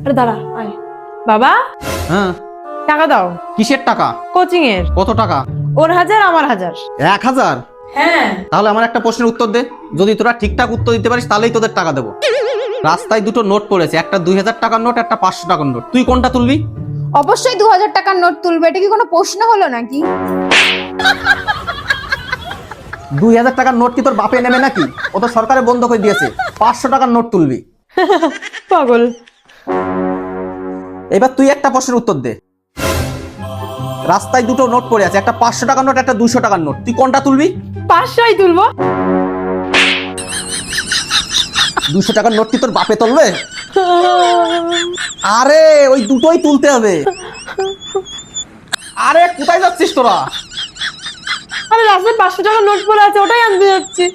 আরে দাঁড়া আয়। বাবা হ্যাঁ, টাকা দাও। কিসের টাকা? কোচিং এর। কত টাকা? ওর 1000 আমার 1000। 1000? হ্যাঁ। তাহলে আমার একটা প্রশ্নের উত্তর দে। যদি তোরা ঠিকঠাক উত্তর দিতে পারিস তাহলেই তোদের টাকা দেবো। রাস্তায় দুটো নোট পড়েছে, একটা 2000 টাকার নোট, একটা 500 টাকার নোট। তুই কোনটা তুলবি? অবশ্যই 2000 টাকার নোট তুলবে, এটা কি কোনো প্রশ্ন হলো নাকি? 2000 টাকার নোট কি তোর বাপে নেবে নাকি? ও তো সরকারে বন্ধ করে দিয়েছে। 500 টাকার নোট তুলবি। পাগল। এবার তুই একটা প্রশ্নের উত্তর দে। রাস্তায় দুটো নোট পড়ে আছে, একটা 500 টাকার নোট, একটা 200 টাকার নোট। তুই কোনটা তুলবি? 500ই তুলবো। 200 টাকার নোট কি তোর বাপে তুলবে? আরে ওই দুটোই তুলতে হবে। আরে কোথায় যাচ্ছিস তোরা? আরে রাস্তায় 500 টাকার নোট পড়ে আছে, ওটাই আনতে যাচ্ছি।